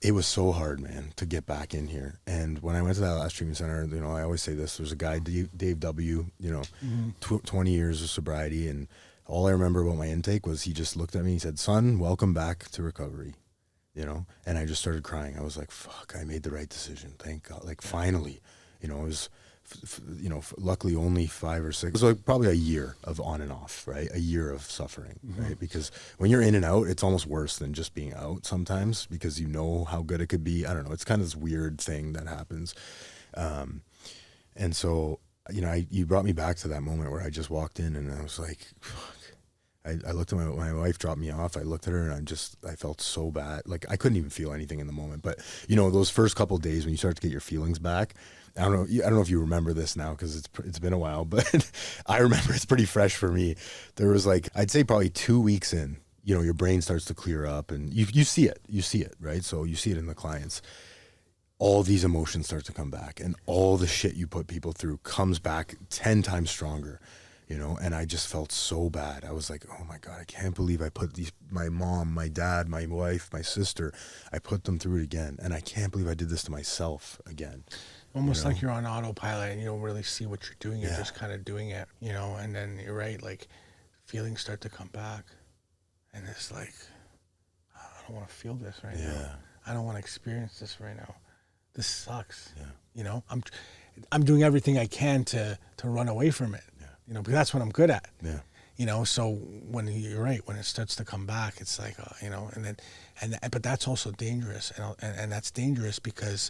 it was so hard, man, to get back in here. And when I went to that last treatment center, you know, I always say this, there's a guy, Dave W., you know, 20 years of sobriety. And all I remember about my intake was he just looked at me and he said, "Son, welcome back to recovery." You know, and I just started crying. I was like, fuck, I made the right decision. Thank God. Like, finally, you know, it was, luckily only 5 or 6. It was like probably a year of on and off, right? A year of suffering, right? Because when you're in and out, it's almost worse than just being out sometimes, because you know how good it could be. I don't know. It's kind of this weird thing that happens. And so, you know, you brought me back to that moment where I just walked in and I was like, fuck. I looked at my wife dropped me off. I looked at her and I felt so bad. Like, I couldn't even feel anything in the moment. But, you know, those first couple of days when you start to get your feelings back, I don't know if you remember this now, because it's been a while, but I remember it's pretty fresh for me. There was, like, I'd say probably 2 weeks in, you know, your brain starts to clear up and you see it, right? So you see it in the clients. All these emotions start to come back, and all the shit you put people through comes back 10 times stronger. You know, and I just felt so bad. I was like, oh my God, I can't believe I put my mom, my dad, my wife, my sister, I put them through it again. And I can't believe I did this to myself again. Almost like you're on autopilot and you don't really see what you're doing. You're just kind of doing it, you know, and then you're right, like, feelings start to come back. And it's like, I don't want to feel this right now. I don't want to experience this right now. This sucks. Yeah. You know, I'm doing everything I can to run away from it. You know, because that's what I'm good at. Yeah. You know, so when you're right, when it starts to come back, it's like, you know, but that's also dangerous, and that's dangerous because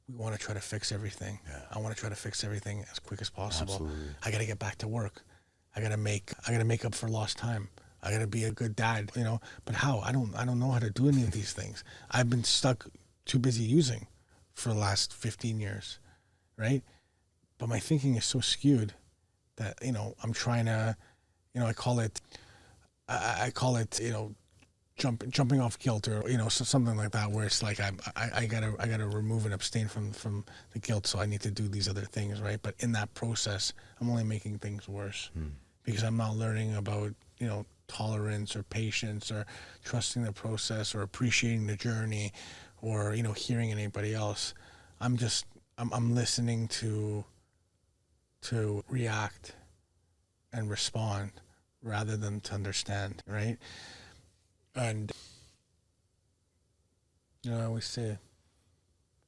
we want to try to fix everything. Yeah. I want to try to fix everything as quick as possible. Absolutely. I got to get back to work. I got to make up for lost time. I got to be a good dad. You know, but how? I don't know how to do any of these things. I've been stuck, too busy using, for the last 15 years, right? But my thinking is so skewed that, you know, I'm trying to, you know, I call it, you know, jumping off kilter, you know, so something like that, where it's like I gotta remove and abstain from the guilt, so I need to do these other things, right? But in that process, I'm only making things worse because I'm not learning about, you know, tolerance or patience or trusting the process or appreciating the journey or, you know, hearing anybody else. I'm listening to react and respond rather than to understand, right? And, you know, I always say,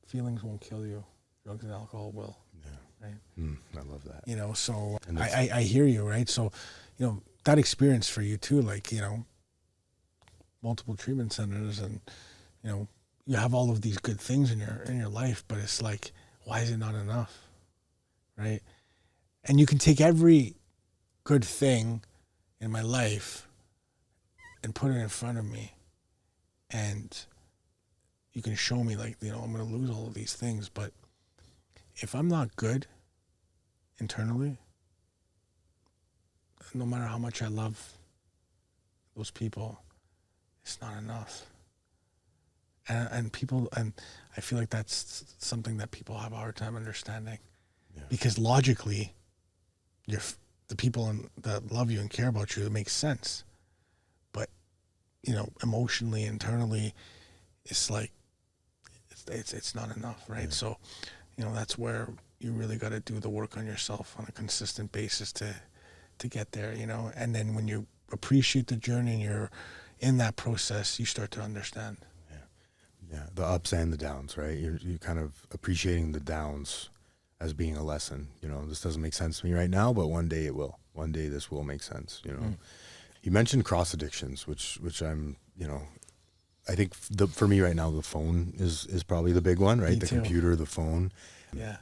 feelings won't kill you, drugs and alcohol will. Yeah. Right? I love that. You know, so I hear you, right? So, you know, that experience for you too, like, you know, multiple treatment centers, and, you know, you have all of these good things in your life, but it's like, why is it not enough? Right? And you can take every good thing in my life and put it in front of me, and you can show me, like, you know, I'm going to lose all of these things, but if I'm not good internally, no matter how much I love those people, it's not enough. And I feel like that's something that people have a hard time understanding, because logically, the people that love you and care about you, it makes sense. But, you know, emotionally, internally, it's like, it's not enough, right? So, that's where you really got to do the work on yourself on a consistent basis to get there, and then when you appreciate the journey and you're in that process, you start to understand. Yeah, the ups and the downs, right? You're kind of appreciating the downs as being a lesson. This doesn't make sense to me right now, but one day it will. One day this will make sense. You mentioned cross addictions, which I'm, I think for me right now, the phone is probably the big one, right? Me the too. computer, the phone. Yeah.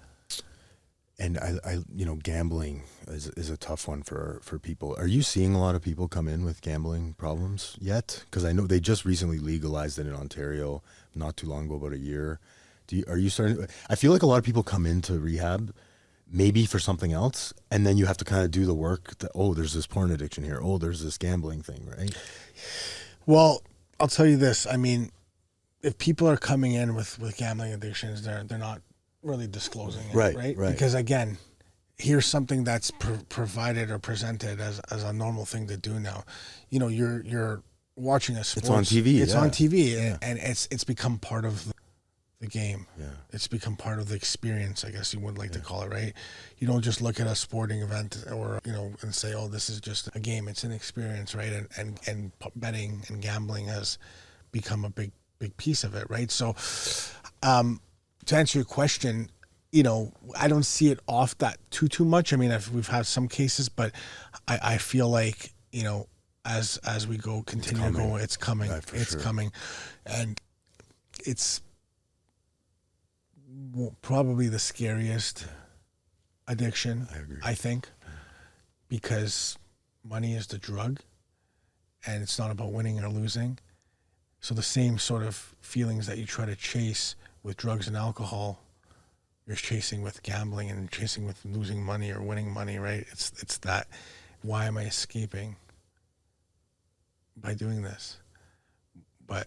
And I gambling is a tough one for people. Are you seeing a lot of people come in with gambling problems yet? Because I know they just recently legalized it in Ontario not too long ago, about a year. Are you starting? I feel like a lot of people come into rehab maybe for something else, and then you have to kind of do the work that, there's this porn addiction here. There's this gambling thing, right? Well, I'll tell you this. I mean, if people are coming in with gambling addictions, they're not really disclosing it, right? Because again, here's something that's provided or presented as a normal thing to do now. You're watching a sports. It's on TV. It's on TV, and it's become part of the game. Yeah. It's become part of the experience, I guess you would like to call it, right? You don't just look at a sporting event or, and say, this is just a game. It's an experience, right? And betting and gambling has become a big piece of it, right? So, to answer your question, I don't see it off that too much. I mean, we've had some cases, but I feel like, as we continue to go, it's coming. It's coming. And it's probably the scariest addiction, I think, because money is the drug and it's not about winning or losing. So the same sort of feelings that you try to chase with drugs and alcohol, you're chasing with gambling and chasing with losing money or winning money, right? It's that, why am I escaping by doing this? But,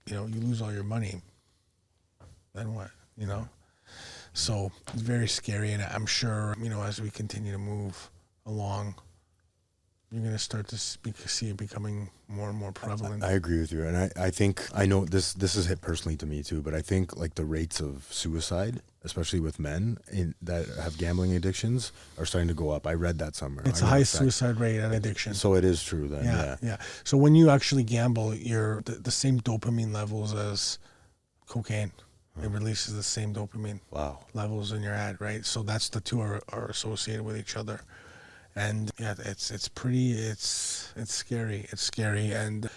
you lose all your money, then what, So it's very scary, and I'm sure, as we continue to move along, you're going to start to see it becoming more and more prevalent. I agree with you. And I think, I know this has hit personally to me too, but I think like the rates of suicide, especially with men that have gambling addictions, are starting to go up. I read that somewhere. It's a high suicide rate and addiction. So it is true then. Yeah. So when you actually gamble, you're the same dopamine levels as cocaine. It releases the same dopamine levels in your head, right? So that's the two are associated with each other. And yeah, it's scary. It's scary. And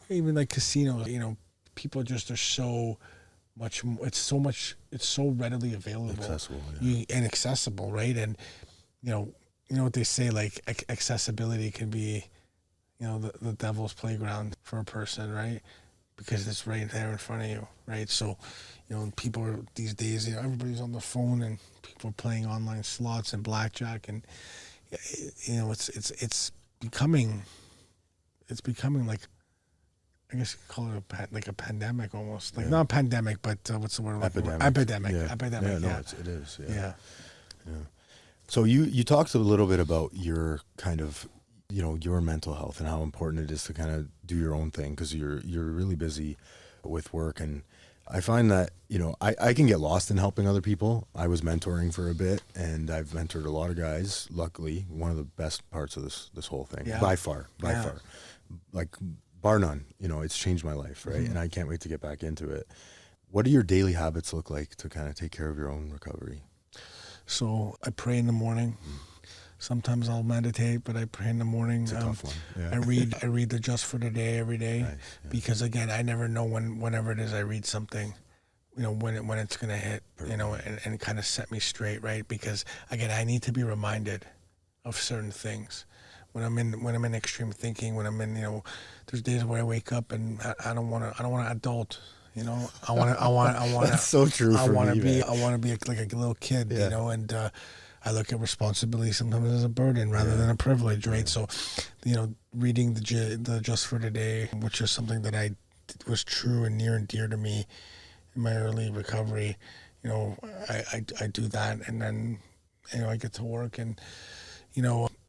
even like casinos, people just are so much. It's so readily available, accessible, and accessible, right? And you know what they say, like accessibility can be, the devil's playground for a person, right? Because it's right there in front of you, right? So, people are these days, everybody's on the phone and people are playing online slots and blackjack, and it's becoming like, I guess you could call it like a pandemic almost, like not a pandemic, but what's the word? Epidemic. Yeah. Epidemic. Yeah, no, it is. Yeah. So you talked a little bit about your kind of, your mental health and how important it is to kind of do your own thing, because you're really busy with work. And I find that, I can get lost in helping other people. I was mentoring for a bit, and I've mentored a lot of guys. Luckily, one of the best parts of this whole thing, by far, like bar none. It's changed my life, right? Mm-hmm. And I can't wait to get back into it. What do your daily habits look like to kind of take care of your own recovery? So I pray in the morning. Sometimes I'll meditate, but I pray in the morning. It's a tough one. Yeah. I read the Just for Today every day. Nice, yeah. Because again, I never know whenever it is I read something, when it's gonna hit, and kind of set me straight, right? Because again, I need to be reminded of certain things. When I'm in extreme thinking, when I'm in, there's days where I wake up and I don't want to adult. I want. That's so true. I want to be like a little kid, and I look at responsibility sometimes as a burden rather than a privilege, right? So, reading the Just for Today, which is something that was true and near and dear to me in my early recovery, I do that, and then I get to work, and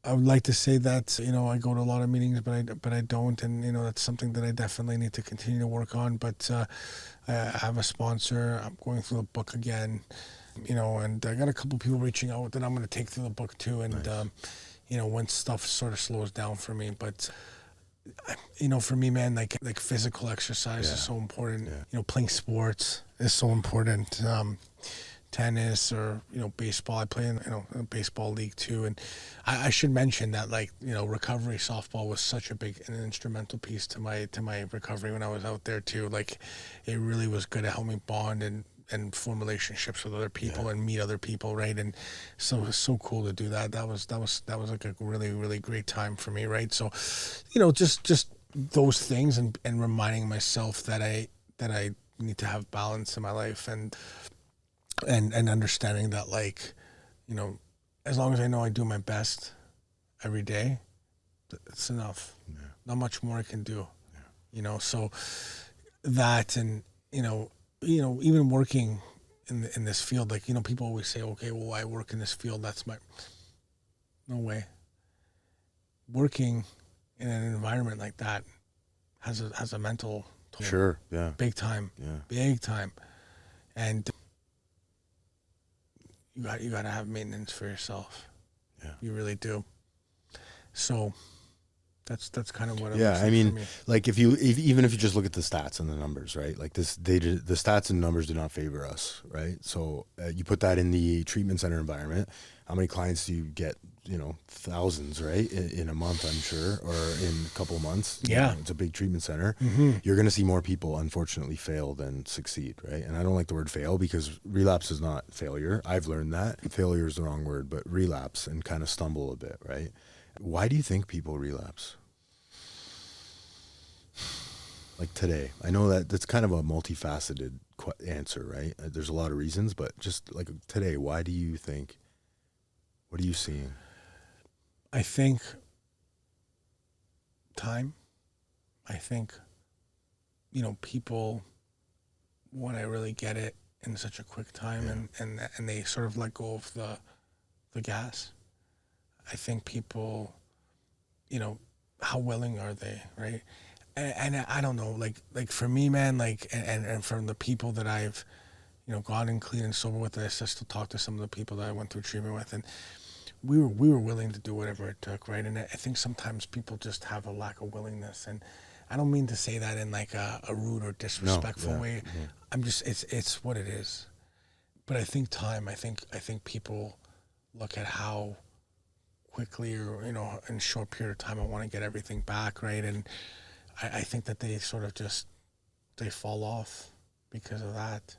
I would like to say that, I go to a lot of meetings, but I don't. And, that's something that I definitely need to continue to work on. But I have a sponsor. I'm going through the book again, and I got a couple people reaching out that I'm going to take through the book too. And, Nice. when stuff sort of slows down for me. But, for me, man, like physical exercise is so important. Yeah. Playing sports is so important. Tennis or baseball. I play in a baseball league too, and I should mention that recovery softball was such a big and instrumental piece to my recovery when I was out there too. Like it really was good at helping me bond and form relationships with other people and meet other people, right? And so it was so cool to do that. That was like a really, really great time for me, right? So just those things and reminding myself that I need to have balance in my life and understanding that as long as I know I do my best every day, it's enough. Yeah. Not much more I can do. So that and even working in this field, people always say, okay, well, I work in this field, that's my no way. Working in an environment like that has a mental toll. Sure. Yeah. Big time. Yeah. Big time. And you got to have maintenance for yourself. Yeah. You really do. So that's kind of what it Yeah, looks I like mean, for me. like even if you just look at the stats and the numbers, right? Like the stats and numbers do not favor us, right? So you put that in the treatment center environment. How many clients do you get? Thousands, right? In a month, I'm sure, or in a couple of months. Yeah. It's a big treatment center. Mm-hmm. You're going to see more people, unfortunately, fail than succeed, right? And I don't like the word fail because relapse is not failure. I've learned that. Failure is the wrong word, but relapse and kind of stumble a bit, right? Why do you think people relapse? Like today, I know that's kind of a multifaceted answer, right? There's a lot of reasons, but just like today, why do you think? What are you seeing? I think time. I think, people want to really get it in such a quick time and they sort of let go of the gas. I think people, how willing are they, right? And I don't know, like for me, man, and from the people that I've, gone and clean and sober with, I still talk to some of the people that I went through treatment with, and we were willing to do whatever it took, right? And I think sometimes people just have a lack of willingness, and I don't mean to say that in like a rude or disrespectful way. Yeah. I'm just it's what it is. But I think time. I think people look at how quickly or in a short period of time I want to get everything back, right? And I think that they sort of just they fall off because of that.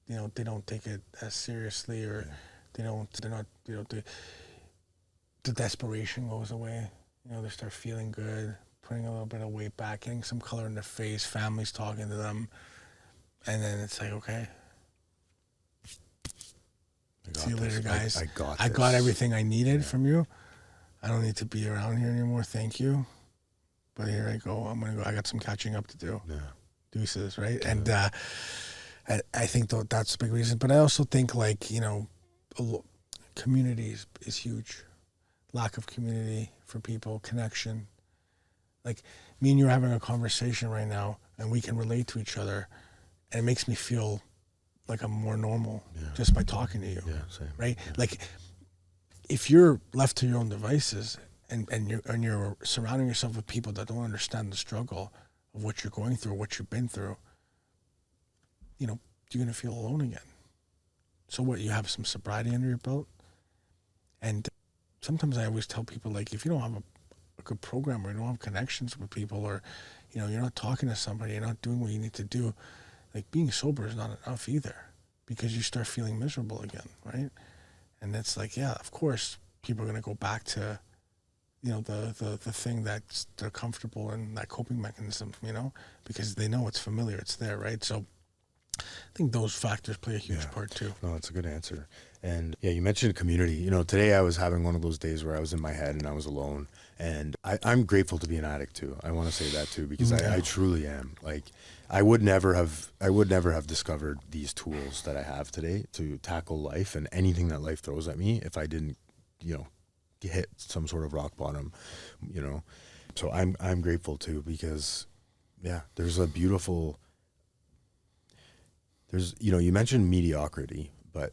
They don't take it as seriously, or they're not the desperation goes away. They start feeling good, putting a little bit of weight back, getting some color in their face, families talking to them, and then it's like, okay, see you later, guys. I got everything I needed from you. I don't need to be around here anymore. Thank you. But here I go. I'm gonna go. I got some catching up to do. Yeah. Deuces, right? Yeah. And I think that's a big reason. But I also think community is huge. Lack of community for people, connection. Like me and you are having a conversation right now, and we can relate to each other, and it makes me feel like I'm more normal just by talking to you. Yeah, same. Right? Yeah. Like if you're left to your own devices and you're surrounding yourself with people that don't understand the struggle of what you're going through, what you've been through, you're going to feel alone again. So what, you have some sobriety under your belt? And sometimes I always tell people, like, if you don't have a good program, or you don't have connections with people, or, you're not talking to somebody, you're not doing what you need to do, like, being sober is not enough either, because you start feeling miserable again, right? And that's like, yeah, of course, people are going to go back to, the thing that they're comfortable in, that coping mechanism, because they know it's familiar, it's there, right? So I think those factors play a huge part too. No, that's a good answer. And yeah, you mentioned community. Today I was having one of those days where I was in my head and I was alone. And I'm grateful to be an addict too. I want to say that too, because I truly am. Like, I would never have discovered these tools that I have today to tackle life and anything that life throws at me if I didn't, hit some sort of rock bottom, you know. So I'm grateful too, because yeah, there's you know, you mentioned mediocrity, but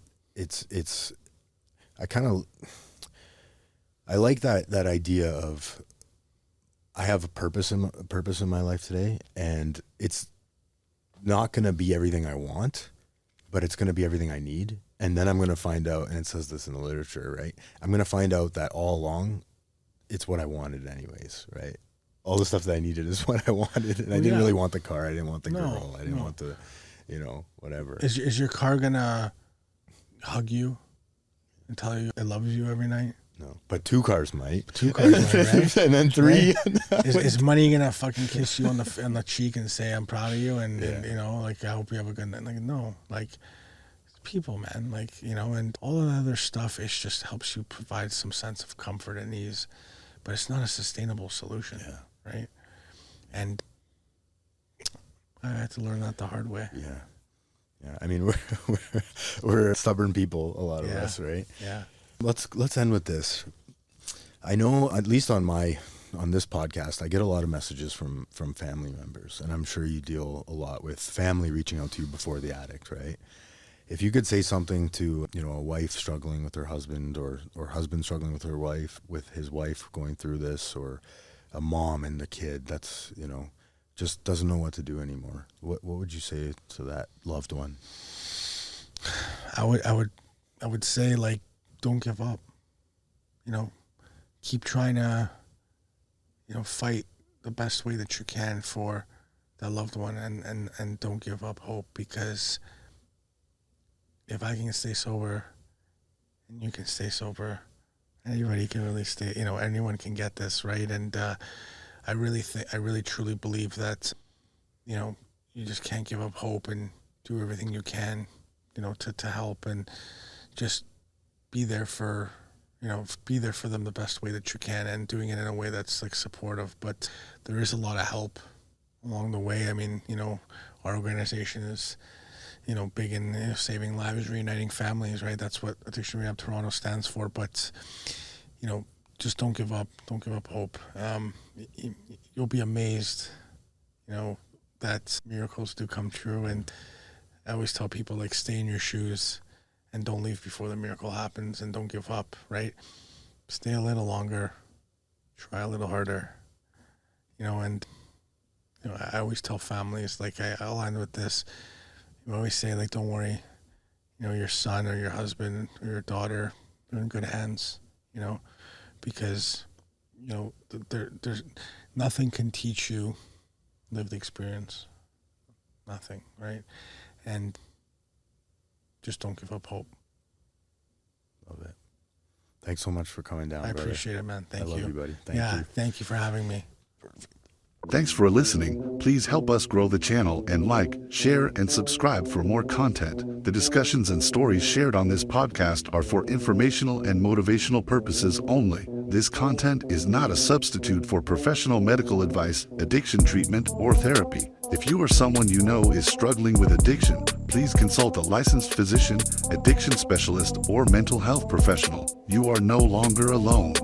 I like that idea of, I have a purpose in my life today, and it's not going to be everything I want, but it's going to be everything I need. And then I'm going to find out, and it says this in the literature, right? I'm going to find out that all along, it's what I wanted anyways, right? All the stuff that I needed is what I wanted. And I didn't really want the car. I didn't want the girl. I didn't want the, you know, whatever. Is your car going to hug you and tell you it loves you every night? No, but 2 cars might. 2 cars might, right? And then 3. Right? Is money gonna fucking kiss you on the cheek and say I'm proud of you and you know, like, I hope you have a good night? Like, no, like, people, man, like, you know, and all of the other stuff, it just helps you provide some sense of comfort and ease, but it's not a sustainable solution, right? And I had to learn that the hard way. Yeah. I mean, we're stubborn people, a lot of us, right? Yeah. Let's end with this. I know, at least on this podcast, I get a lot of messages from family members, and I'm sure you deal a lot with family reaching out to you before the addict, right? If you could say something to, you know, a wife struggling with her husband, or husband struggling with his wife going through this, or a mom and the kid that's, you know, just doesn't know what to do anymore, what would you say to that loved one? I would say, like, don't give up, you know, keep trying to, you know, fight the best way that you can for that loved one, and don't give up hope, because if I can stay sober and you can stay sober, anybody can really stay, you know, anyone can get this, right? And I really truly believe that, you know, you just can't give up hope, and do everything you can, you know, to help, and just be there for them the best way that you can, and doing it in a way that's, like, supportive. But there is a lot of help along the way. I mean, you know, our organization is, you know, big in, you know, saving lives, reuniting families, right? That's what Addiction Rehab Toronto stands for. But, you know, just don't give up. Don't give up hope. You'll be amazed, you know, that miracles do come true. And I always tell people, like, stay in your shoes and don't leave before the miracle happens, and don't give up, right? Stay a little longer, try a little harder, you know. And, you know, I always tell families, like, I'll end with this. You always say, like, don't worry, you know, your son or your husband or your daughter, they're in good hands, you know, because, you know, there's nothing can teach you lived experience, nothing, right? And just don't give up hope. Love it. Thanks so much for coming down, I brother. appreciate it, man. Thank you. I love you, buddy. Thank you. Thank you for having me. Thanks for listening. Please help us grow the channel and like, share, and subscribe for more content. The discussions and stories shared on this podcast are for informational and motivational purposes only. This content is not a substitute for professional medical advice, addiction treatment, or therapy. If you or someone you know is struggling with addiction, please consult a licensed physician, addiction specialist, or mental health professional. You are no longer alone.